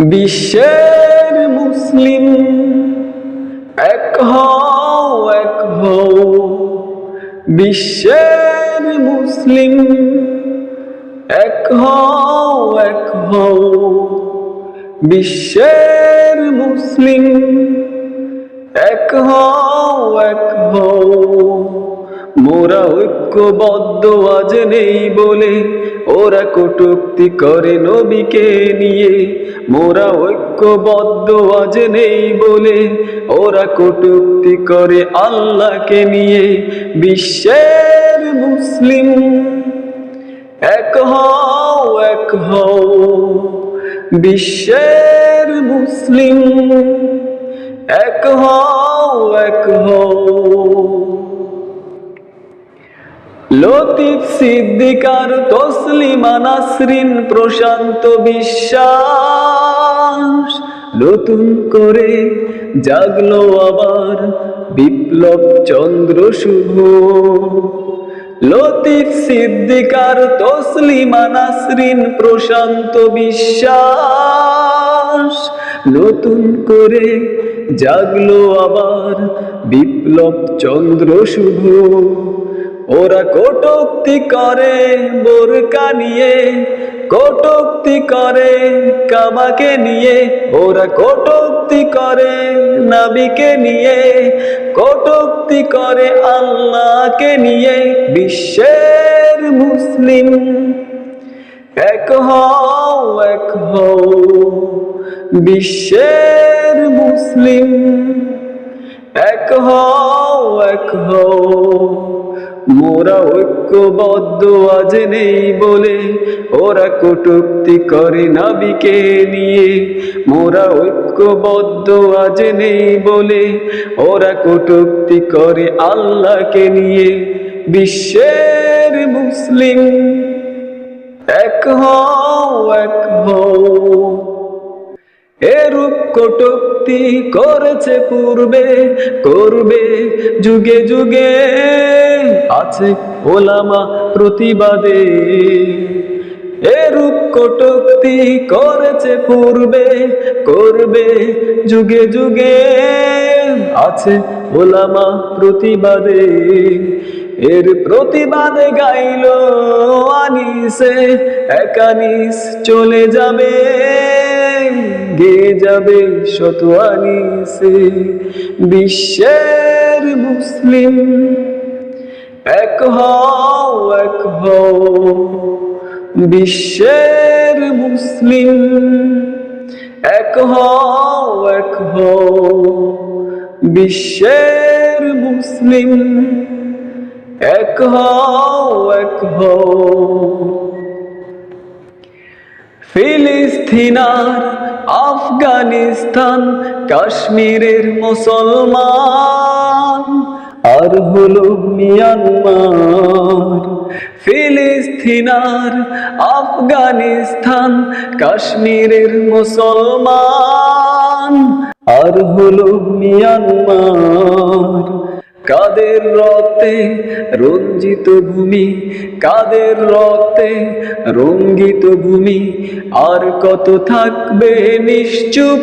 বিশ্বের মুসলিম এক হও, এক হও। বিশ্বের মুসলিম এক হও, এক হও। বিশ্বের মুসলিম এক হও, এক হও। মোরা ঐক্যবদ্ধ আজ নেই বলে ওরা কটূক্তি করে নবীকে নিয়ে। মোরা ঐক্যবদ্ধ আজ নেই বলে ওরা কটূক্তি করে আল্লাহকে নিয়ে। বিশ্বের মুসলিম এক হও, এক হও। বিশ্বের মুসলিম এক হও, এক হও। লতিফ সিদ্দিকার, তসলিমা নাসরিন, প্রশান্ত বিশ্বাস নতুন করে জাগলো আবার বিপ্লব চন্দ্র শুভ। লতিফ সিদ্দিকার, তসলিমা নাসরিন, প্রশান্ত বিশ্বাস নতুন করে জাগলো আবার বিপ্লব চন্দ্র শুভ। ওরা কটূক্তি করে বোরকা নিয়ে, কটূক্তি করে কাবাকে নিয়ে। ওরা কটূক্তি করে নবীকে নিয়ে, কটূক্তি করে আল্লাহকে নিয়ে। বিশ্বের মুসলিম এক হও, এক হও। বিশ্বের মুসলিম এক হও, এক হও। মোরা ঐক্যবদ্ধ আজ নেই বলে ওরা কটূক্তি করে নবীকে নিয়ে। মোরা ঐক্যবদ্ধ আজ নেই বলে ওরা কটূক্তি করে আল্লাহকে নিয়ে। বিশ্বের মুসলিম এক হও, এক হও। এরূপ কটূক্তি করেছে পূর্বে, করবে যুগে যুগে, আছে ওলামা প্রতিবাদে। এরূপ কটূক্তি করেছে পূর্বে, করবে যুগে যুগে, আছে ওলামা প্রতিবাদে। এর প্রতিবাদে গাইল আনিসে, এক আনিস চলে যাবে, গেয়ে যাবে শত আনিসে। বিশ্বের মুসলিম এক হও, এক হও। বিশ্বের মুসলিম এক হও, এক হও। বিশ্বের মুসলিম এক হও, এক হও। ফিলিস্তিনার, আফগানিস্তান, কাশ্মীরের মুসলমান আর হলো মিয়ানমার। ফিলিস্তিনার, আফগানিস্তান, কাশ্মীরের মুসলমান আর হলো মিয়ানমার। কাদের রক্তে রঞ্জিত ভূমি, কাদের রক্তে রঙ্গিত ভূমি, আর কত থাকবে নিশ্চুপ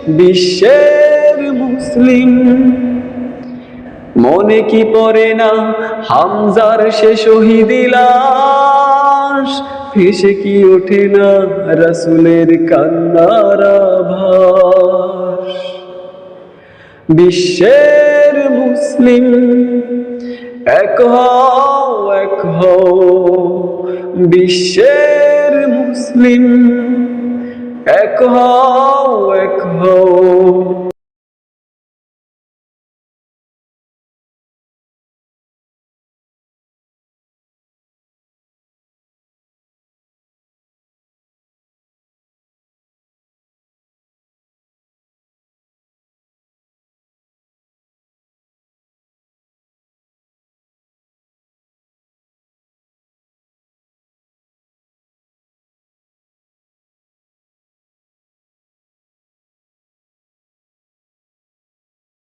বিশ্বের মুসলিম। মনে কি পড়ে না হামজার সে শহীদি লাশ, ভেসে কি ওঠে না রাসূলের কান্নার আভাস। বিশ্বের মুসলিম এক হও, এক হও। বিশ্বের মুসলিম এক হও, এক হও।